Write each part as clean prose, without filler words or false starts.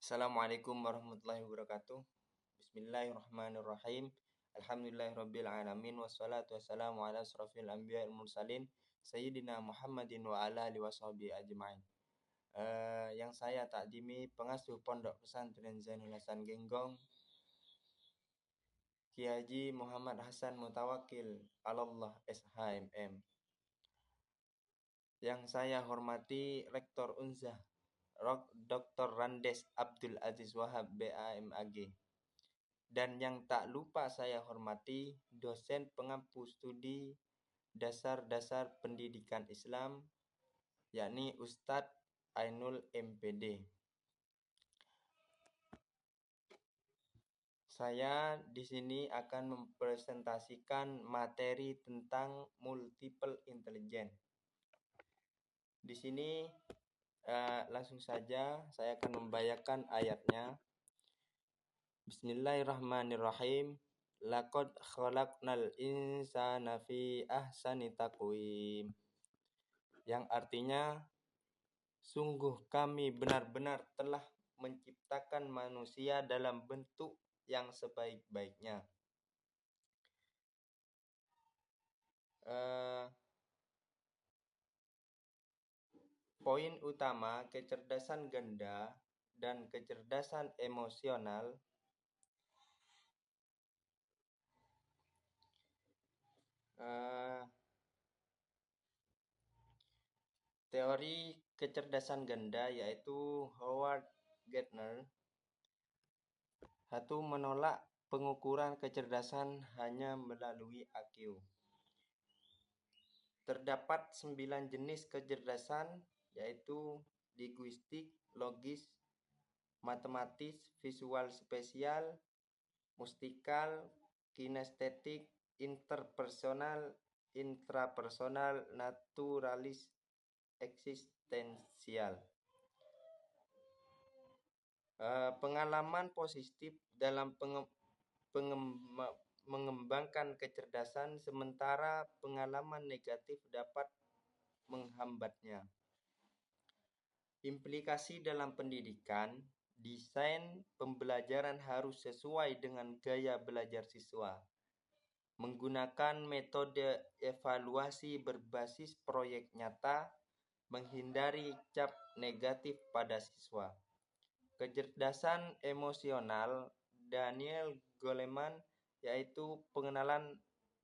Assalamualaikum warahmatullahi wabarakatuh. Bismillahirrahmanirrahim. Alhamdulillahirabbil alamin wassalatu wassalamu ala asrofil anbiya'il mursalin sayyidina Muhammadin wa ala alihi washabihi ajmain. Yang saya takdimi pengasuh Pondok Pesantren Zainul Hasan Genggong, Kiai Haji Muhammad Hasan Mutawakil Allah SHMM. Yang saya hormati Rektor Unzah Dr. Randes Abdul Aziz Wahab BAMAG. Dan yang tak lupa saya hormati dosen pengampu studi dasar pendidikan Islam, yakni Ustadz Ainul MPD. Saya di sini akan mempresentasikan materi tentang multiple intelligence. Di sini langsung saja saya akan membacakan ayatnya. Bismillahirrahmanirrahim. Laqad khalaqnal insana fi ahsani taqwim. Yang artinya, sungguh kami benar-benar telah menciptakan manusia dalam bentuk yang sebaik-baiknya. Poin utama kecerdasan ganda dan kecerdasan emosional teori kecerdasan ganda yaitu Howard Gardner menolak pengukuran kecerdasan hanya melalui IQ. Terdapat 9 jenis kecerdasan yaitu linguistik, logis, matematis, visual spesial, mustikal, kinestetik, interpersonal, intrapersonal, naturalis, eksistensial. Pengalaman positif dalam mengembangkan kecerdasan, sementara pengalaman negatif dapat menghambatnya. Implikasi dalam pendidikan, desain pembelajaran harus sesuai dengan gaya belajar siswa. Menggunakan metode evaluasi berbasis proyek nyata, menghindari cap negatif pada siswa. Kecerdasan emosional, Daniel Goleman, yaitu pengenalan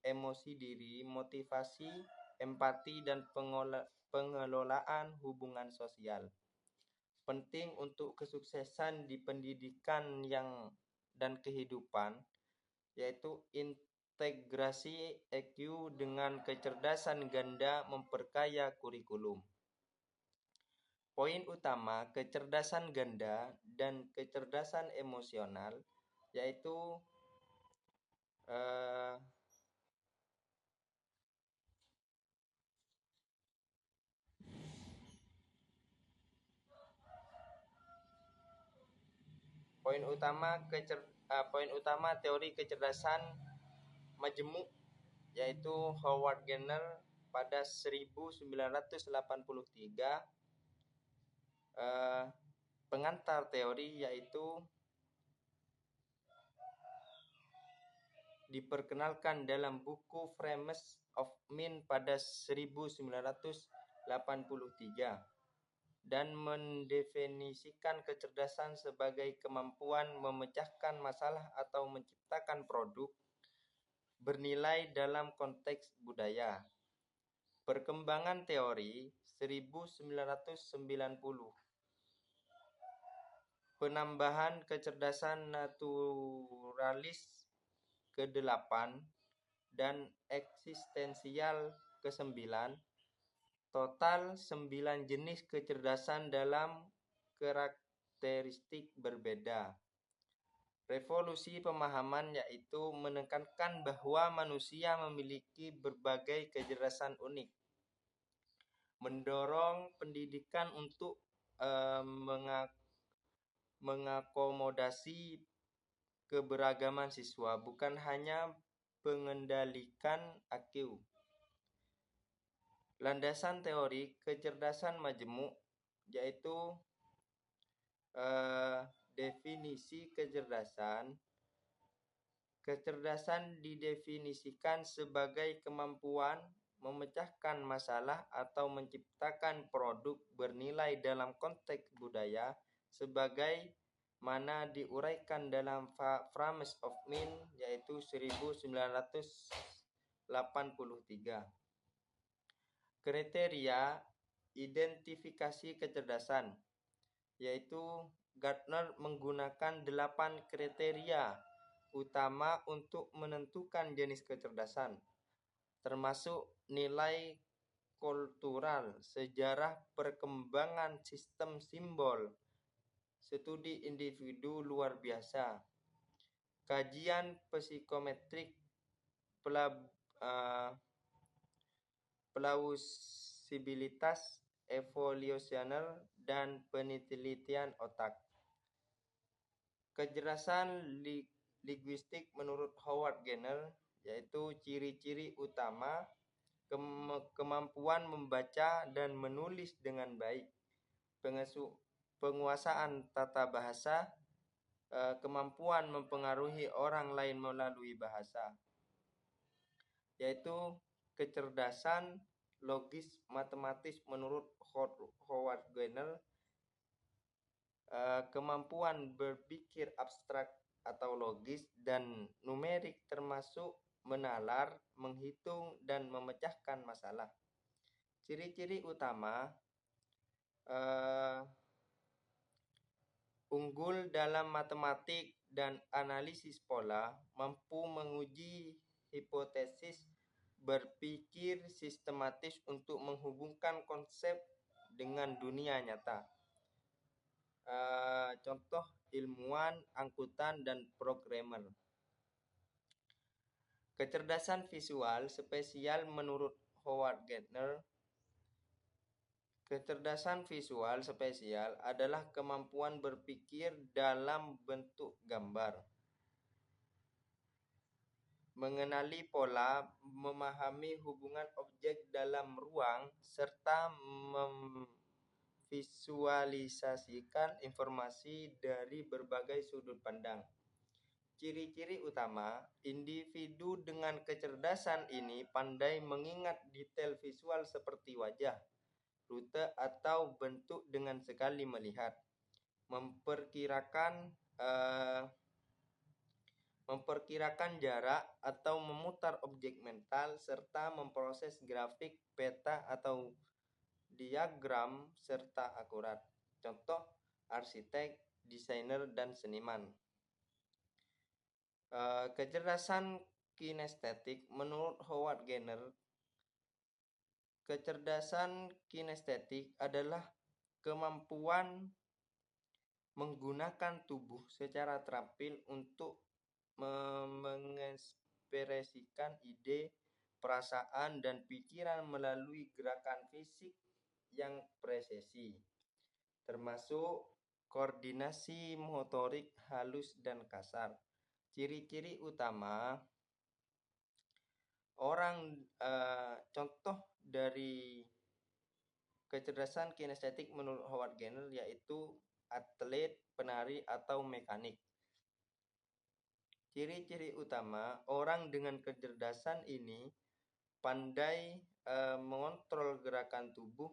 emosi diri, motivasi, empati, dan pengelolaan hubungan sosial. Penting untuk kesuksesan di pendidikan dan kehidupan, yaitu integrasi EQ dengan kecerdasan ganda memperkaya kurikulum. Poin utama kecerdasan ganda dan kecerdasan emosional yaitu poin utama teori kecerdasan majemuk yaitu Howard Gardner pada 1983. Pengantar teori yaitu diperkenalkan dalam buku Frames of Mind pada 1983 dan mendefinisikan kecerdasan sebagai kemampuan memecahkan masalah atau menciptakan produk bernilai dalam konteks budaya. Perkembangan teori 1990. Penambahan kecerdasan naturalis ke-8 dan eksistensial ke-9. Total 9 jenis kecerdasan dalam karakteristik berbeda. Revolusi pemahaman yaitu menekankan bahwa manusia memiliki berbagai kecerdasan unik. Mendorong pendidikan untuk mengakomodasi keberagaman siswa, bukan hanya mengendalikan IQ. Landasan teori kecerdasan majemuk yaitu Definisi kecerdasan. Kecerdasan didefinisikan sebagai kemampuan memecahkan masalah atau menciptakan produk bernilai dalam konteks budaya sebagai mana diuraikan dalam Frames of Mind yaitu 1983. Kriteria identifikasi kecerdasan yaitu Gartner menggunakan 8 kriteria utama untuk menentukan jenis kecerdasan, termasuk nilai kultural, sejarah perkembangan sistem simbol, studi individu luar biasa, kajian psikometrik, plausibilitas evolusioner, dan penelitian otak. Kecerdasan linguistik menurut Howard Gardner yaitu ciri-ciri utama kemampuan membaca dan menulis dengan baik, penguasaan tata bahasa, kemampuan mempengaruhi orang lain melalui bahasa, yaitu kecerdasan logis matematis menurut Howard Gardner, kemampuan berpikir abstrak atau logis dan numerik termasuk menalar, menghitung, dan memecahkan masalah. Ciri-ciri utama unggul dalam matematik dan analisis pola, mampu menguji hipotesis, berpikir sistematis untuk menghubungkan konsep dengan dunia nyata. Contoh ilmuwan, angkutan, dan programmer. Kecerdasan visual spesial menurut Howard Gardner. Kecerdasan visual spesial adalah kemampuan berpikir dalam bentuk gambar, mengenali pola, memahami hubungan objek dalam ruang, serta memvisualisasikan informasi dari berbagai sudut pandang. Ciri-ciri utama individu dengan kecerdasan ini pandai mengingat detail visual seperti wajah, rute, atau bentuk dengan sekali melihat, memperkirakan jarak atau memutar objek mental, serta memproses grafik, peta, atau diagram serta akurat. Contoh arsitek, desainer, dan seniman. Kecerdasan kinestetik menurut Howard Gardner. Kecerdasan kinestetik adalah kemampuan menggunakan tubuh secara terampil untuk mengekspresikan ide, perasaan, dan pikiran melalui gerakan fisik yang presisi, termasuk koordinasi motorik halus dan kasar. Ciri-ciri utama contoh dari kecerdasan kinestetik menurut Howard Gardner yaitu atlet, penari, atau mekanik. Ciri-ciri utama orang dengan kecerdasan ini pandai mengontrol gerakan tubuh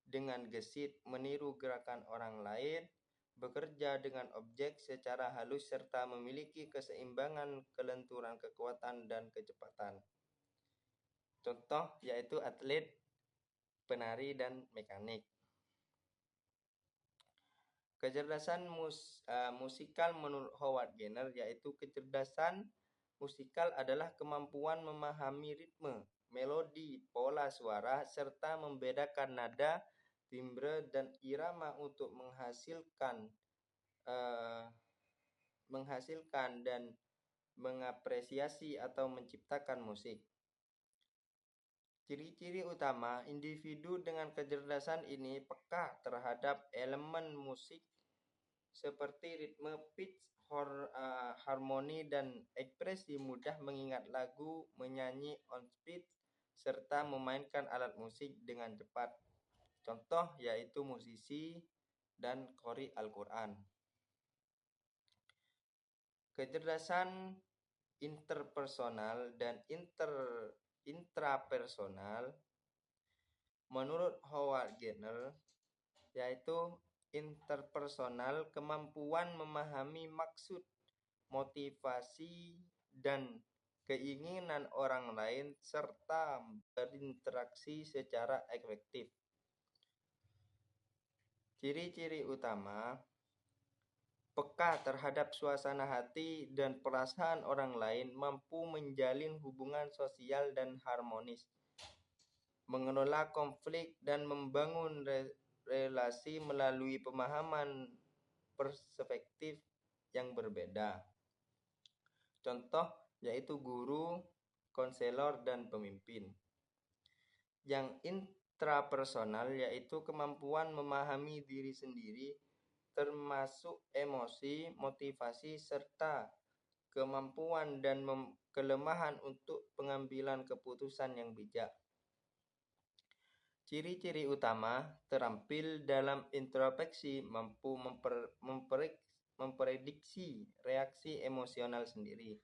dengan gesit, meniru gerakan orang lain, bekerja dengan objek secara halus, serta memiliki keseimbangan, kelenturan, kekuatan, dan kecepatan. Contoh yaitu atlet, penari, dan mekanik. Kecerdasan musikal menurut Howard Gardner yaitu kecerdasan musikal adalah kemampuan memahami ritme, melodi, pola suara, serta membedakan nada, timbre, dan irama untuk menghasilkan dan mengapresiasi atau menciptakan musik. Ciri-ciri utama individu dengan kecerdasan ini peka terhadap elemen musik seperti ritme, pitch, harmoni, dan ekspresi, mudah mengingat lagu, menyanyi on speed, serta memainkan alat musik dengan cepat. Contoh yaitu musisi dan qori Al-Quran. Kecerdasan interpersonal dan intrapersonal menurut Howard Gardner, yaitu interpersonal kemampuan memahami maksud, motivasi, dan keinginan orang lain serta berinteraksi secara efektif. Ciri-ciri utama: peka terhadap suasana hati dan perasaan orang lain, mampu menjalin hubungan sosial dan harmonis, mengelola konflik dan membangun relasi melalui pemahaman perspektif yang berbeda. Contoh yaitu guru, konselor, dan pemimpin. Yang intrapersonal yaitu kemampuan memahami diri sendiri, termasuk emosi, motivasi, serta kemampuan dan kelemahan untuk pengambilan keputusan yang bijak. Ciri-ciri utama: terampil dalam introspeksi, mampu memprediksi reaksi emosional sendiri,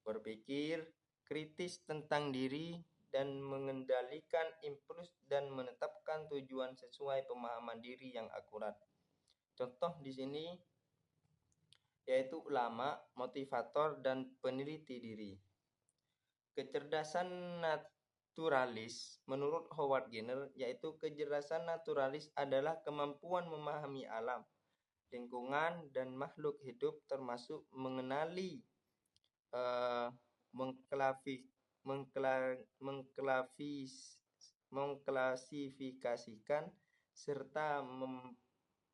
berpikir kritis tentang diri, dan mengendalikan impuls dan menetapkan tujuan sesuai pemahaman diri yang akurat. Contoh di sini yaitu ulama, motivator, dan peneliti diri. Kecerdasan naturalis menurut Howard Gardner, yaitu kecerdasan naturalis adalah kemampuan memahami alam, lingkungan, dan makhluk hidup, termasuk mengenali, mengklasifikasikan, serta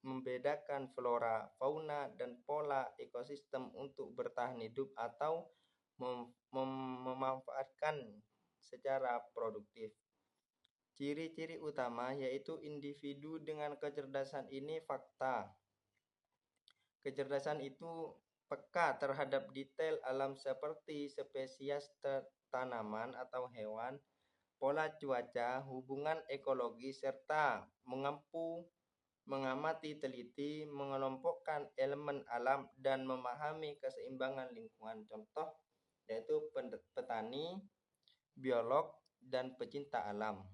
membedakan flora, fauna, dan pola ekosistem untuk bertahan hidup atau memanfaatkan secara produktif. Ciri-ciri utama yaitu individu dengan kecerdasan ini fakta. Kecerdasan itu peka terhadap detail alam seperti spesies tanaman atau hewan, pola cuaca, hubungan ekologi, serta mampu mengamati teliti, mengelompokkan elemen alam, dan memahami keseimbangan lingkungan. Contoh yaitu petani, biolog, dan pecinta alam.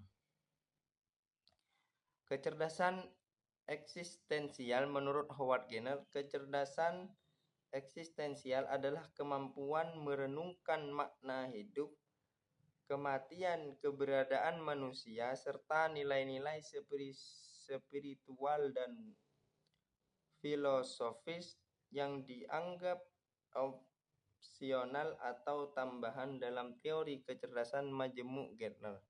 Kecerdasan eksistensial menurut Howard Gardner, kecerdasan eksistensial adalah kemampuan merenungkan makna hidup, kematian, keberadaan manusia, serta nilai-nilai spiritual dan filosofis yang dianggap opsional atau tambahan dalam teori kecerdasan majemuk Gardner.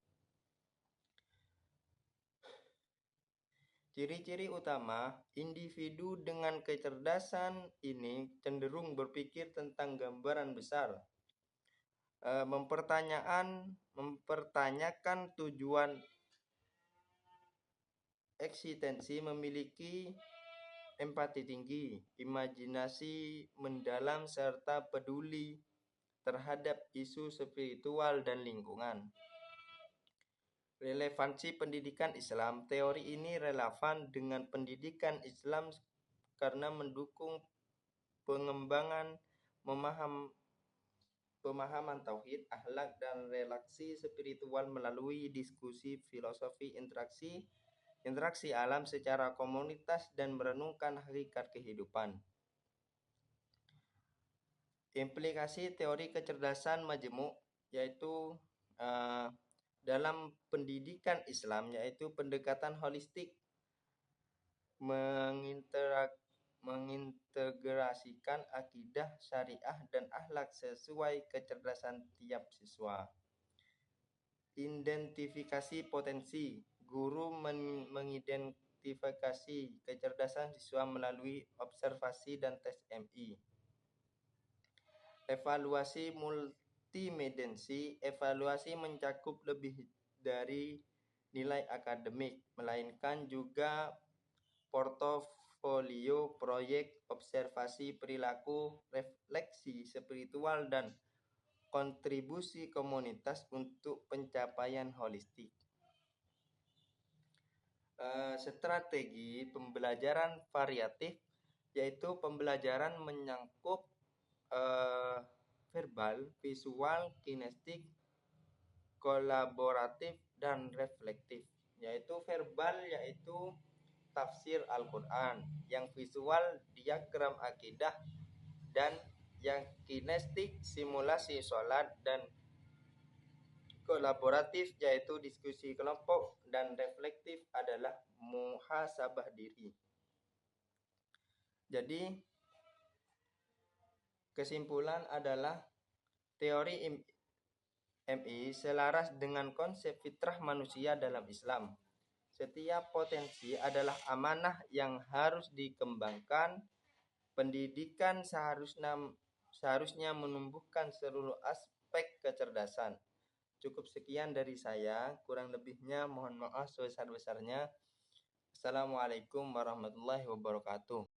Ciri-ciri utama: individu dengan kecerdasan ini cenderung berpikir tentang gambaran besar, mempertanyakan tujuan eksistensi, memiliki empati tinggi, imajinasi mendalam, serta peduli terhadap isu spiritual dan lingkungan. Relevansi pendidikan Islam: teori ini relevan dengan pendidikan Islam karena mendukung pengembangan pemahaman tauhid, akhlak, dan relasi spiritual melalui diskusi filosofi, interaksi alam secara komunitas, dan merenungkan hakikat kehidupan. Implikasi teori kecerdasan majemuk yaitu dalam pendidikan Islam, yaitu pendekatan holistik, mengintegrasikan akidah, syariah, dan akhlak sesuai kecerdasan tiap siswa. Identifikasi potensi: guru mengidentifikasi kecerdasan siswa melalui observasi dan tes MI. Evaluasi multidimensi: evaluasi mencakup lebih dari nilai akademik, melainkan juga portofolio, proyek, observasi perilaku, refleksi spiritual, dan kontribusi komunitas untuk pencapaian holistik. Strategi pembelajaran variatif yaitu pembelajaran menyangkut verbal, visual, kinestik, kolaboratif, dan reflektif. Yaitu verbal yaitu tafsir Al-Quran, yang visual diagram akidah, dan yang kinestik simulasi sholat, dan kolaboratif yaitu diskusi kelompok, dan reflektif adalah muhasabah diri. Jadi kesimpulan adalah teori MI selaras dengan konsep fitrah manusia dalam Islam. Setiap potensi adalah amanah yang harus dikembangkan. Pendidikan seharusnya menumbuhkan seluruh aspek kecerdasan. Cukup sekian dari saya, kurang lebihnya mohon maaf sebesar-besarnya. Assalamualaikum warahmatullahi wabarakatuh.